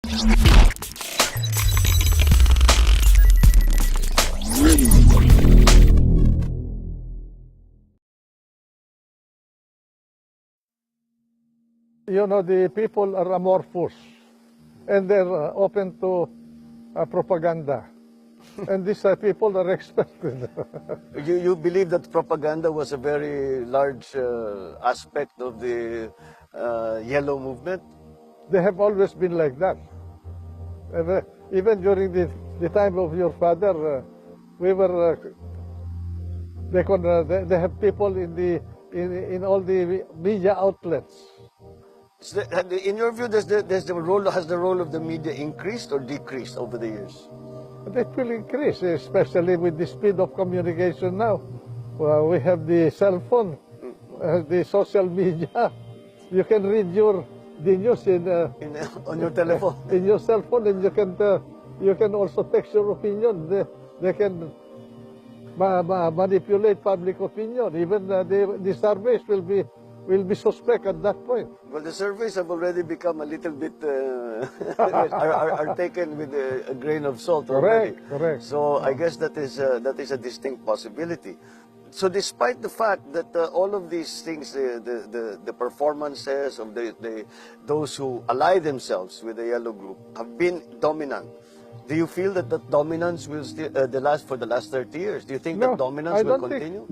You know, the people are amorphous, and they're open to propaganda. And these people are expected. You believe that propaganda was a very large aspect of the yellow movement? They have always been like that. Even during the time of your father, we were. They have people in all the media outlets. In your view, has the role of the media increased or decreased over the years? It will increase, especially with the speed of communication now. We have the cell phone, the social media. You can read the news on your telephone. In your cell phone, and you can also text your opinion. They can manipulate public opinion. Even the surveys will be suspect at that point. Well, the surveys have already become a little bit are taken with a grain of salt already. Correct. So I guess that is a distinct possibility. So despite the fact that all of these things, the performances of those who ally themselves with the yellow group have been dominant, do you feel that that dominance will still for the last 30 years? Do you think that dominance will continue?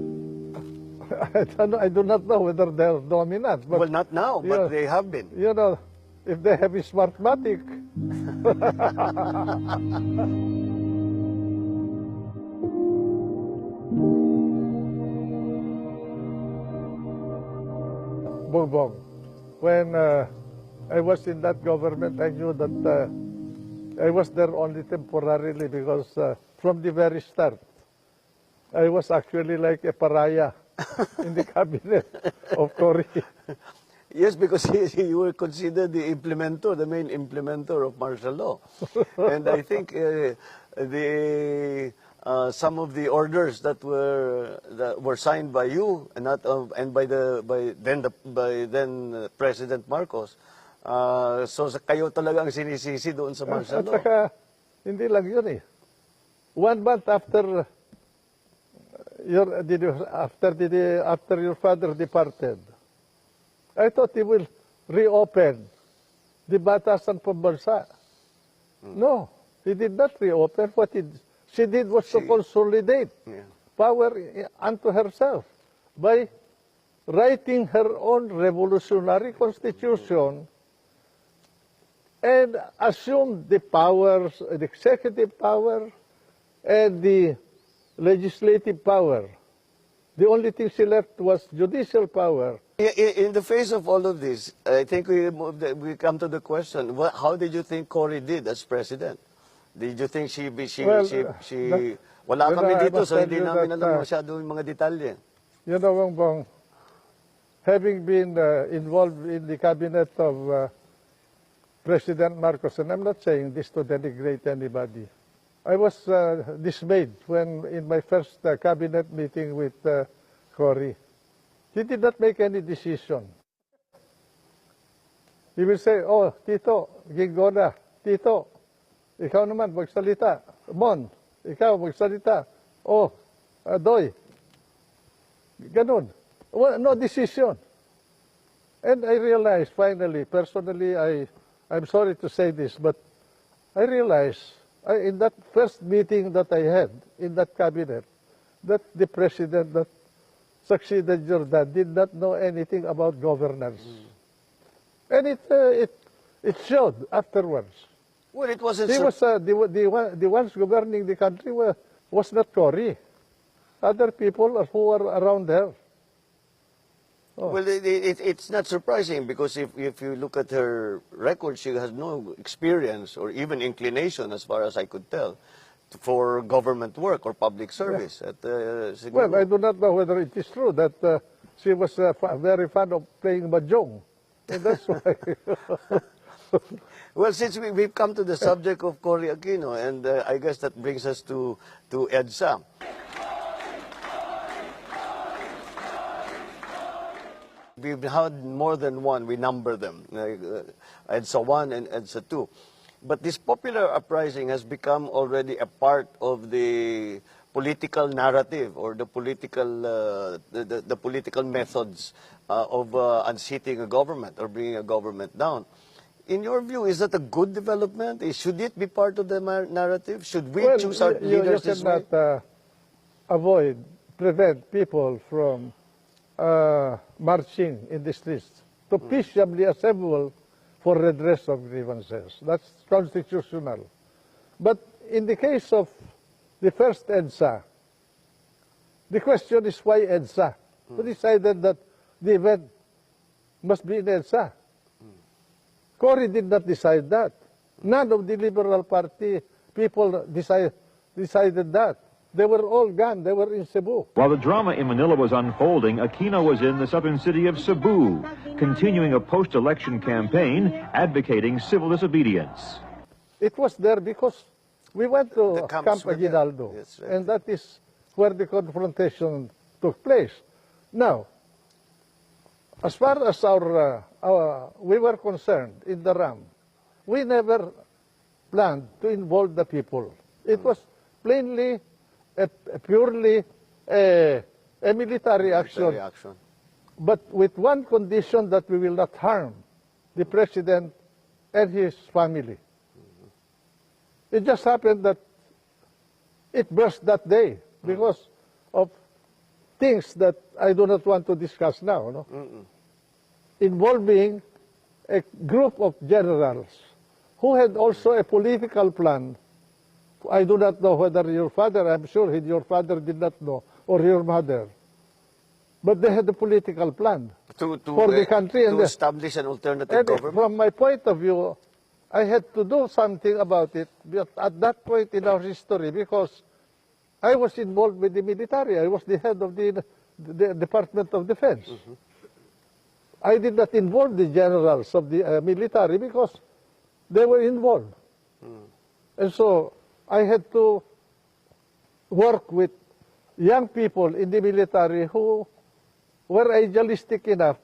I do not know whether they're dominant. But, well, not now, but they have been. You know, if they have a smartmatic. Bongbong, when I was in that government, I knew that I was there only temporarily because from the very start, I was actually like a pariah in the cabinet of Cory. Yes, because you were considered the main implementer of martial law. And I think some of the orders that were signed by you and by then President Marcos, so kayo talaga ang sinisisi doon sa martial law. At saka, hindi lang yun eh. 1 month after your father departed, I thought he will reopen the Batasan Pambansa. No, he did not reopen. What she did was to consolidate power unto herself by writing her own revolutionary constitution and assumed the powers, the executive power and the legislative power. The only thing she left was judicial power. In the face of all of this, I think we come to the question: how did you think Cory did as president? Did you think wala kami dito, so hindi namin alam masyado yung mga detalye. You know, Bongbong, having been involved in the cabinet of President Marcos, and I'm not saying this to denigrate anybody, I was dismayed when in my first cabinet meeting with Cory, he did not make any decision. He will say, oh, Tito, Gingona, Tito, ikaw naman magsalita. Mon, ikaw magsalita. Oh, Doy. Ganun. Well, no decision. And I realized finally, personally, I'm sorry to say this, but I realized in that first meeting that I had in that cabinet, that the president that succeeded Jordan did not know anything about governance. And it showed afterwards. Well, it wasn't. He was the ones governing the country was not Cory. Other people who were around there. Oh. Well, it's not surprising because if you look at her record, she has no experience or even inclination, as far as I could tell, for government work or public service. Yeah. Well, I do not know whether it is true that she was very fond of playing mahjong. And that's why. Well, since we've come to the subject of Cory Aquino, and I guess that brings us to EDSA. We've had more than one, we number them, EDSA 1 and EDSA 2. But this popular uprising has become already a part of the political narrative or the political methods of unseating a government or bringing a government down. In your view, is that a good development? Should it be part of the narrative? Should we choose our leaders this way? You cannot prevent people from marching in the streets to peaceably assemble for redress of grievances. That's constitutional. But in the case of the first EDSA, the question is why EDSA? Who decided that the event must be in EDSA? Cory did not decide that. None of the Liberal Party people decided that. They were all gone. They were in Cebu. While the drama in Manila was unfolding, Aquino was in the southern city of Cebu, continuing a post-election campaign advocating civil disobedience. It was there because we went to Camp Aguinaldo, yes, right. and that is where the confrontation took place. Now, as far as we were concerned in the RAM, we never planned to involve the people. It was plainly, purely a military action, but with one condition, that we will not harm the president and his family. It just happened that it burst that day because of things that I do not want to discuss now, no? Involving a group of generals who had also a political plan. I do not know whether your father, I'm sure your father did not know, or your mother. But they had a political plan for the country. To establish an alternative government. From my point of view, I had to do something about it at that point in our history because I was involved with the military. I was the head of the Department of Defense. I did not involve the generals of the military because they were involved. And so I had to work with young people in the military who were idealistic enough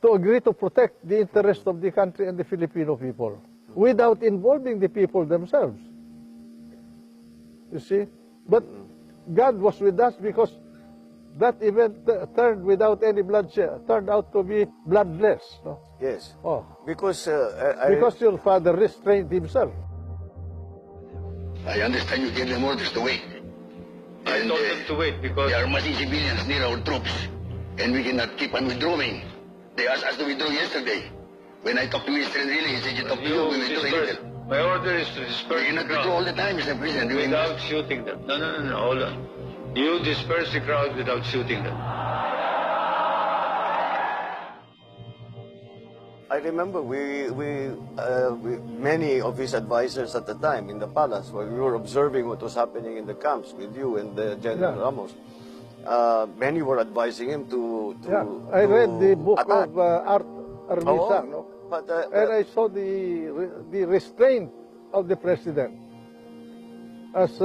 to agree to protect the interests of the country and the Filipino people without involving the people themselves. You see? But God was with us because that event turned without any bloodshed, turned out to be bloodless. No? Yes. Oh. Because your father restrained himself. I understand you gave them orders to wait. I told them to wait because there are massing civilians near our troops, and we cannot keep on withdrawing. They asked us to withdraw yesterday. When I talked to Mr. Enrile, he said you talked to you, we withdraw a little. My order is to disperse We cannot the withdraw all crowd the time, Mr. President. without shooting them. No, hold on. You disperse the crowd without shooting them. I remember many of his advisors at the time in the palace, where we were observing what was happening in the camps with you and General Ramos. Many were advising him to I read the book attack. of Art Armisa, no? But, and I saw the restraint of the president as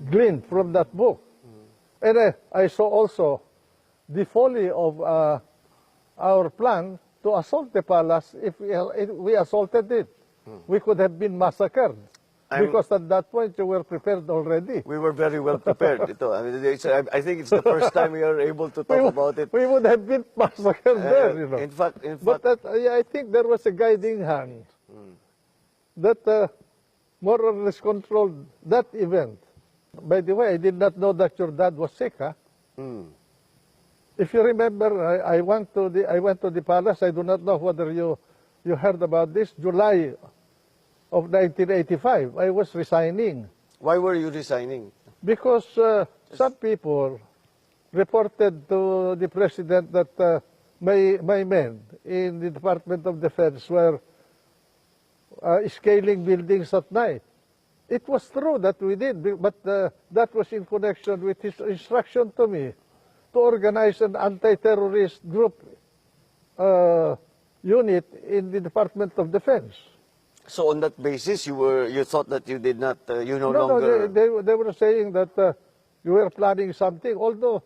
gleaned from that book. And I saw also the folly of our plan to assault the palace. If we assaulted it, we could have been massacred. Because at that point, you were prepared already. We were very well prepared. I mean, I think it's the first time we are able to talk about it. We would have been massacred there, you know. In fact, but I think there was a guiding hand that more or less controlled that event. By the way, I did not know that your dad was sick, huh? If you remember, I went to the palace. I do not know whether you heard about this. July of 1985, I was resigning. Why were you resigning? Because some people reported to the president that my men in the Department of Defense were scaling buildings at night. It was true that we did, but that was in connection with his instruction to me to organize an anti-terrorist group unit in the Department of Defense. So on that basis, you thought that you did not, no No, longer... they were saying that you were planning something. Although,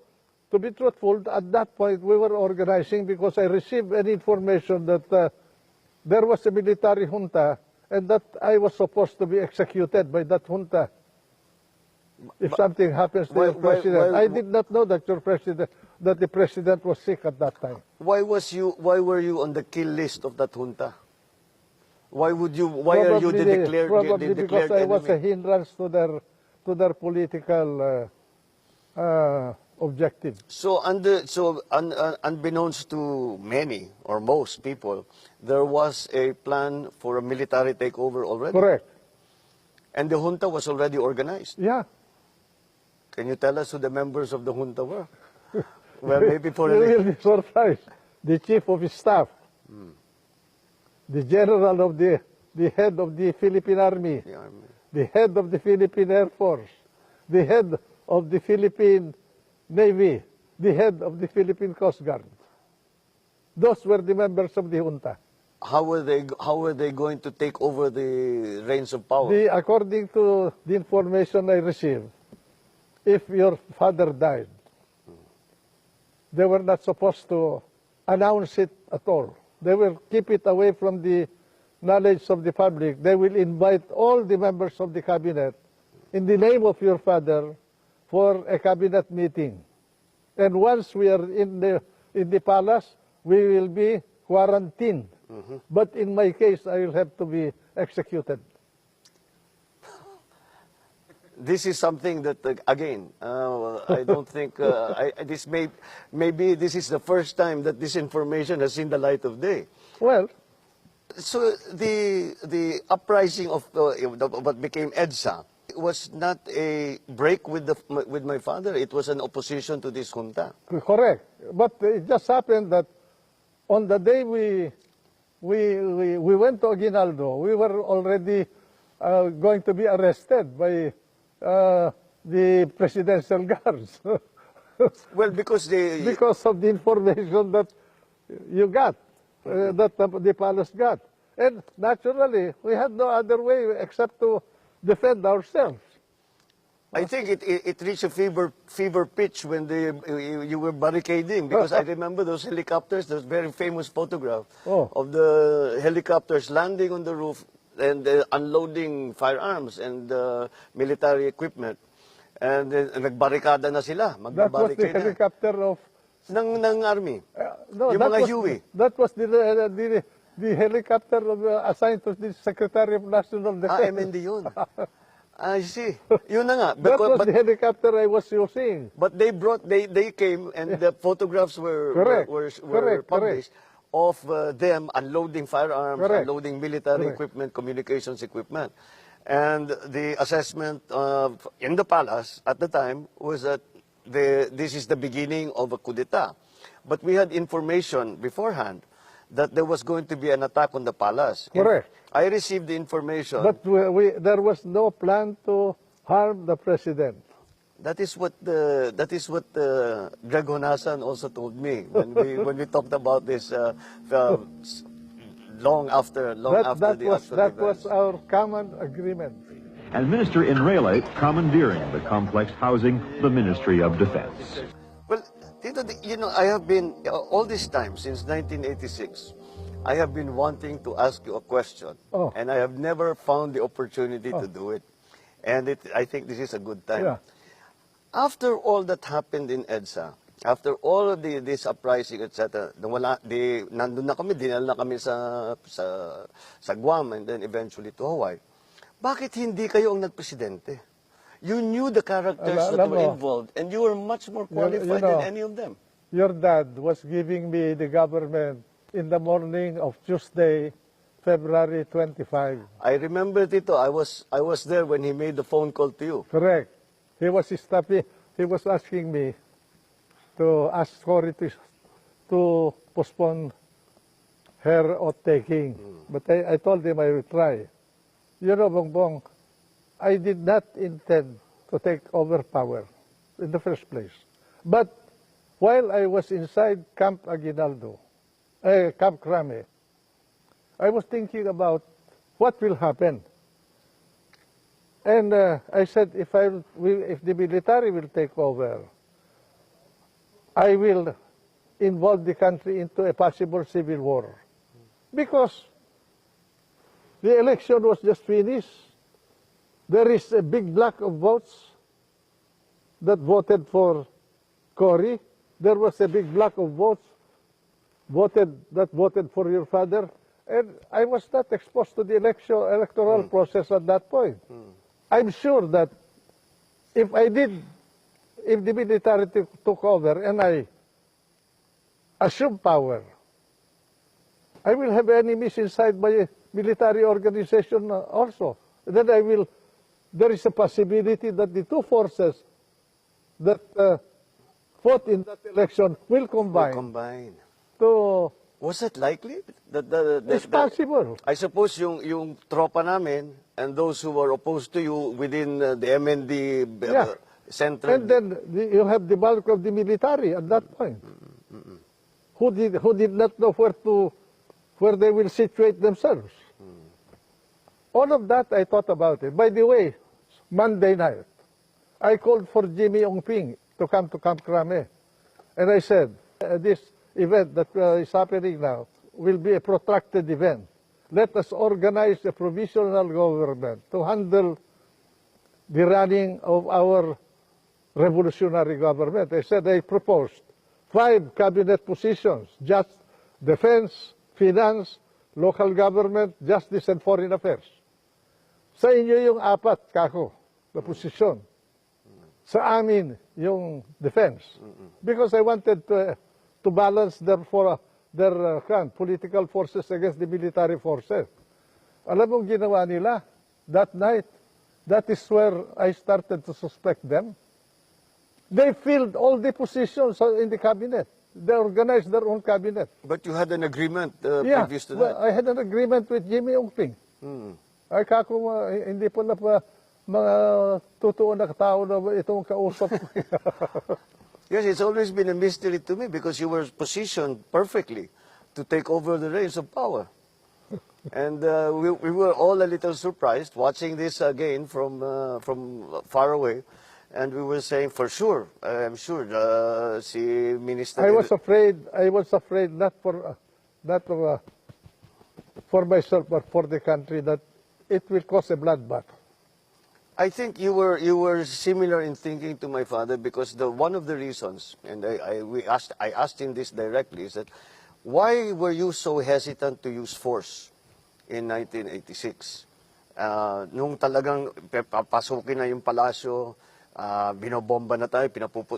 to be truthful, at that point we were organizing because I received an information that there was a military junta, and that I was supposed to be executed by that junta. If something happens to your president, I did not know that that the president was sick at that time. Why were you on the kill list of that junta? Why are you the declared Probably because I was a enemy? hindrance to their political objective. So unbeknownst to many or most people, there was a plan for a military takeover already. Correct. And the junta was already organized. Yeah. Can you tell us who the members of the junta were? Well, maybe for You will be surprised. The chief of his staff, the general of the head of the Philippine Army, the army. the head of the Philippine Air Force, the head of the Philippine Navy, the head of the Philippine Coast Guard. Those were the members of the junta. How were they going to take over the reins of power? According to the information I received, if your father died, they were not supposed to announce it at all. They will keep it away from the knowledge of the public. They will invite all the members of the cabinet in the name of your father for a cabinet meeting. And once we are in the palace, we will be quarantined. But in my case, I will have to be executed. This is something that, again, I don't think maybe this is the first time that this information has seen the light of day. Well, So the uprising of what became EDSA was not a break with my father. It was an opposition to this junta. correct. But it just happened that on the day we went to Aguinaldo, we were already going to be arrested by the presidential guards Well, because because of the information that you got, that the palace got. And naturally, we had no other way except to defend ourselves. I think it reached a fever pitch when you were barricading, because I remember those helicopters, those very famous photograph of the helicopters landing on the roof and unloading firearms and military equipment. And nagbarikada na sila. That was the helicopter of... ng army. No, Yung that mga was, Huey. That was the helicopter assigned to the Secretary of National Defense. MND yun. I see. Yun na nga. That was the helicopter I was using. But they came and the photographs were published of them unloading firearms, unloading military equipment, communications equipment. And the assessment in the palace at the time was that this is the beginning of a coup d'etat. But we had information beforehand that there was going to be an attack on the palace. Correct. I received the information. But there was no plan to harm the president. That is what Greg Honasan also told me when we talked about this long after the actual events. That was our common agreement. And Minister Enrile commandeering the complex housing the Ministry of Defense. Well, Tito, I have been, all this time, since 1986, I have been wanting to ask you a question, and I have never found the opportunity to do it. And I think this is a good time. Yeah. After all that happened in EDSA, after all of this uprising, etc., nandun na kami, dinala na kami sa Guam and then eventually to Hawaii. Bakit hindi kayo ang nagpresidente? You knew the characters that were involved, and you were much more qualified than any of them. Your dad was giving me the government in the morning of Tuesday, February 25. I remember, Tito, I was there when he made the phone call to you. Correct. He was asking me to ask Cory to postpone her oath-taking. But I told him I would try. You know, Bongbong, I did not intend to take over power in the first place. But while I was inside Camp Aguinaldo, Camp Crame, I was thinking about what will happen. And I said, if the military will take over, I will involve the country into a possible civil war. Because The election was just finished. There is a big block of votes that voted for Cory. There was a big block of votes that voted for your father. And I was not exposed to the electoral process at that point. I'm sure that if the military took over and I assumed power, I will have enemies inside my military organization also. Then there is a possibility that the two forces that fought in that election will combine. To Was it likely? It's possible. I suppose yung tropa namin and those who were opposed to you within the MND Yeah. center. And then you have the bulk of the military at that point, who did not know where they will situate themselves. All of that I thought about it. By the way, Monday night, I called for Jimmy Ongping to come to Camp Crame, and I said, this event that is happening now will be a protracted event. Let us organize a provisional government to handle the running of our revolutionary government. I said I proposed 5 cabinet positions: just defense, finance, local government, justice, and foreign affairs. Sa inyo yung 4, kako, na posisyon. Sa amin yung defense. Because I wanted to balance their political forces against the military forces. Alam mo ginawa nila that night? That is where I started to suspect them. They filled all the positions in the cabinet. They organized their own cabinet. But you had an agreement previous to that. I had an agreement with Jimmy Ongping. Ay kako, hindi po na mga totoo na tao na itong kausap ko. Yes, it's always been a mystery to me because you were positioned perfectly to take over the reins of power. And we were all a little surprised watching this again from far away. And we were saying, for sure, I'm sure, si Minister... I was afraid not for myself, but for the country, that it will cause a bloodbath. I think you were similar in thinking to my father because one of the reasons, and I asked him this directly, is that why were you so hesitant to use force in 1986? Nung talagang papasukin na yung palasyo, binobomba na tayo,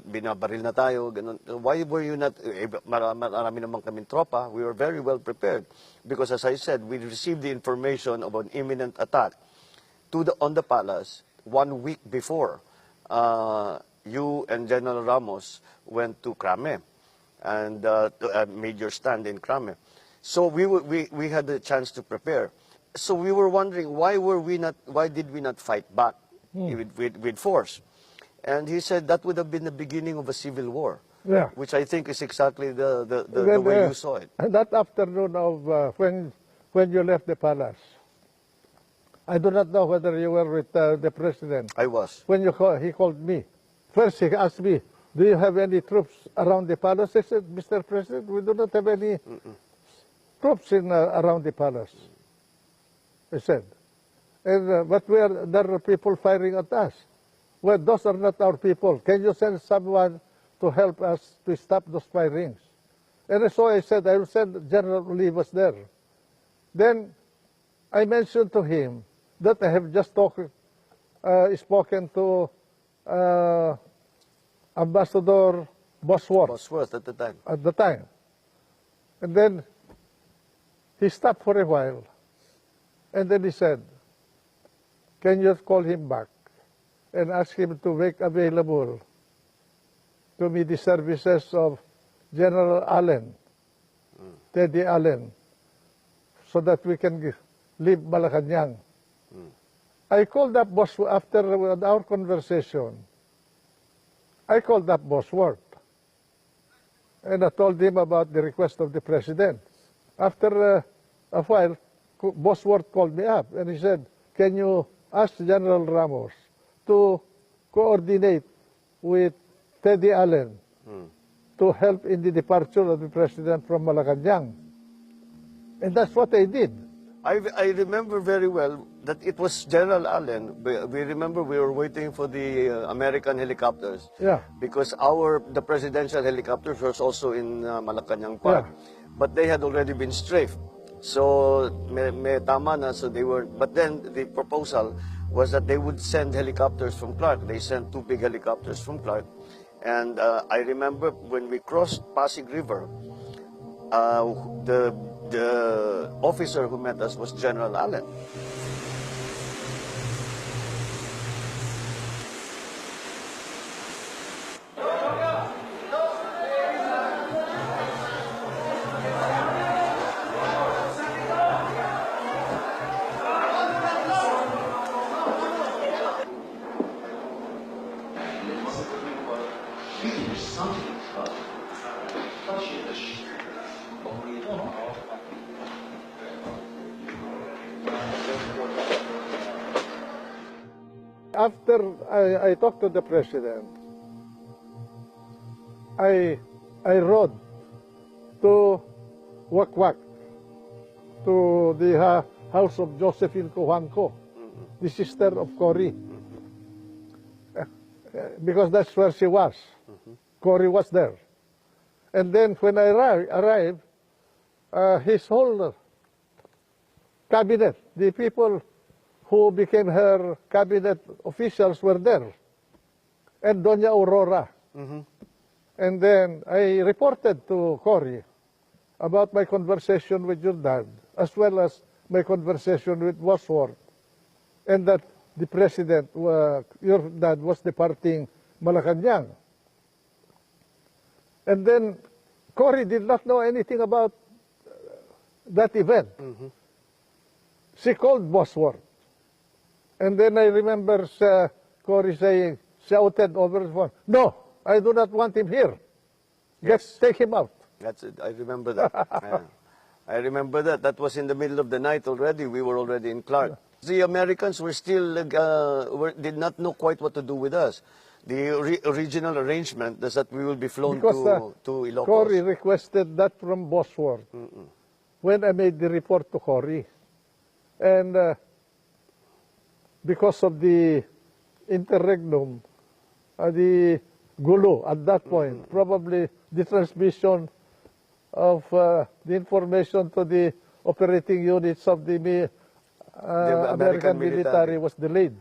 binabaril na tayo, ganun. Why were you not, marami naman kaming tropa, we were very well prepared. Because as I said, we received the information of an imminent attack on the palace 1 week before you and General Ramos went to Crame and made your stand in Crame. So we had the chance to prepare. So we were wondering why did we not fight back with force? And he said that would have been the beginning of a civil war. Yeah. Which I think is exactly the way you saw it. And that afternoon of when you left the palace, I do not know whether you were with the president. I was. When he called me, first he asked me, do you have any troops around the palace? I said, Mr. President, we do not have any troops around the palace. I said. And, but there are people firing at us. Well, those are not our people. Can you send someone to help us to stop those firings? And so I said, I will send General Olivas there. Then I mentioned to him that I have just spoken to Ambassador Bosworth at the time. At the time. And then he stopped for a while. And then he said, can you call him back and ask him to make available to me the services of General Allen, Teddy Allen, so that we can leave Malacanang. I called up Bosworth after our conversation. I called up Bosworth, and I told him about the request of the president. After a while, Bosworth called me up, and he said, can you ask General Ramos to coordinate with Teddy Allen to help in the departure of the president from Malacanang? And that's what I did. I remember very well that it was General Allen. We remember we were waiting for the American helicopters. Yeah. Because the presidential helicopters was also in Malacanang Park. Yeah. But they had already been strafed. So may tama na, so they were, but then the proposal was that they would send helicopters from Clark. They sent 2 big helicopters from Clark. And I remember when we crossed Pasig River, the officer who met us was General Allen. After I talked to the president, I rode to Wakwak, to the house of Josephine Cojuangco, the sister of Cory, because that's where she was. Cory was there. And then when I arrived, his whole cabinet, the people who became her cabinet officials were there, and Doña Aurora. And then I reported to Cory about my conversation with your dad, as well as my conversation with Bosworth, and that the president, your dad, was departing Malacanang. And then Cory did not know anything about that event. She called Bosworth. And then I remember Cory saying, shouted over the phone, "No, I do not want him here. Just take him out." That's it. I remember that. Yeah. I remember that. That was in the middle of the night already. We were already in Clark. The Americans were still did not know quite what to do with us. The original arrangement is that we will be flown to Ilocos. Cory requested that from Bosworth when I made the report to Cory. And because of the interregnum, the gulo at that point, probably the transmission of the information to the operating units of the American military was delayed.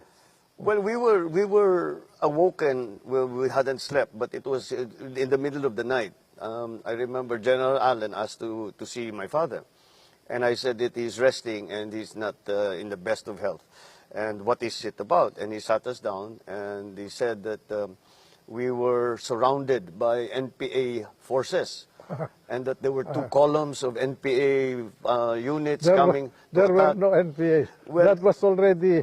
Well, we were awoken. Well, we hadn't slept, but it was in the middle of the night. I remember General Allen asked to see my father, and I said that he's resting and he's not in the best of health. And what is it about? And he sat us down and he said that we were surrounded by NPA forces. And that there were 2 columns of NPA units coming. There were no NPA. Well, that was already,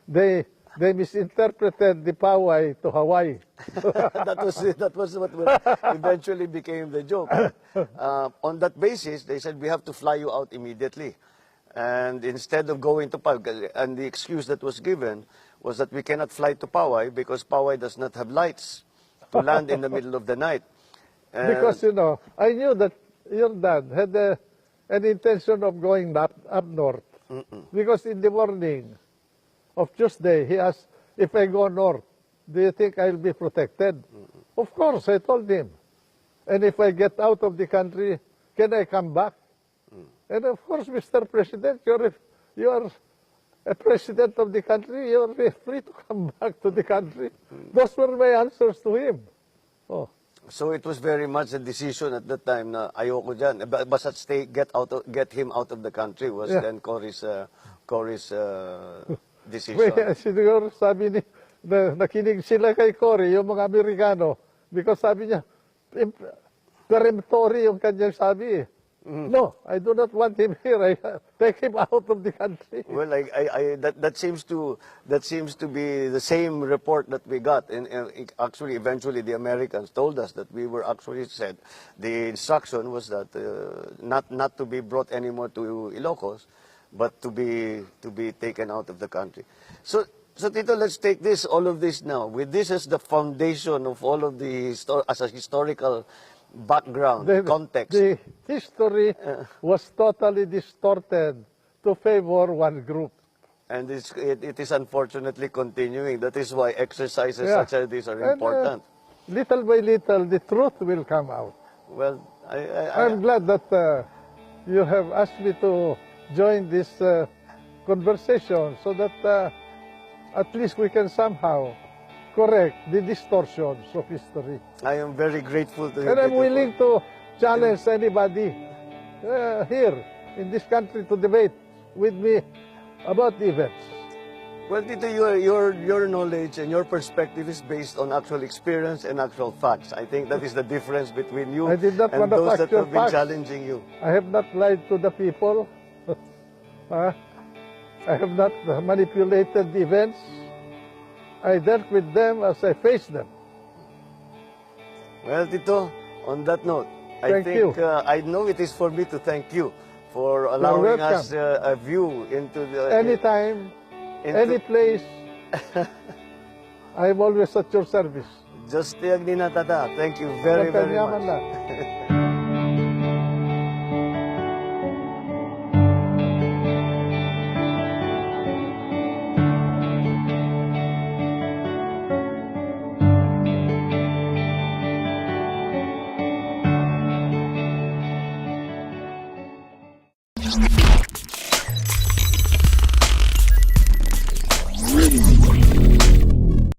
they misinterpreted the Poway to Hawaii. that was what eventually became the joke. On that basis, they said, we have to fly you out immediately. And instead of going to Poway, and the excuse that was given was that we cannot fly to Poway because Poway does not have lights to land in the middle of the night. Because, you know, I knew that your dad had an intention of going up north. Because in the morning of Tuesday, he asked, if I go north, do you think I'll be protected? Of course, I told him. And if I get out of the country, can I come back? And of course, Mr. President, you are a president of the country, you are free to come back to the country. Those were my answers to him. Oh. So it was very much a decision at that time na ayoko dyan. Basta get him out of the country was then Cory's decision. Siguro sabi ni, nakinig sila kay Cory, yung mga Amerikano, because sabi niya, peremptory yung kanyang sabi. No, I do not want him here. I take him out of the country. Well, that seems to be the same report that we got. And actually, eventually, the Americans told us that we were actually said the instruction was that not to be brought anymore to Ilocos, but to be taken out of the country. So Tito, let's take all of this now. With this as the foundation of all of the as a historical background, context. The history was totally distorted to favor one group. And it is unfortunately continuing. That is why exercises Yeah. such as these are And, important. little by little, the truth will come out. Well, I'm glad that you have asked me to join this conversation so that at least we can somehow correct the distortions of history. I am very grateful to you. And I'm Tito, willing to challenge anybody here in this country to debate with me about the events. Well, Tito, your knowledge and your perspective is based on actual experience and actual facts. I think that is the difference between you I did not and those that manufacture have been facts. challenging you. I have not lied to the people. I have not manipulated the events. I dealt with them as I faced them. Well, Tito, on that note, Thank you. I know it is for me to thank you for allowing welcome. us a view into the... Anytime, any place, I'm always at your service. Just tiyag ni Natata. Thank you very, very Magkanyaman much. lang.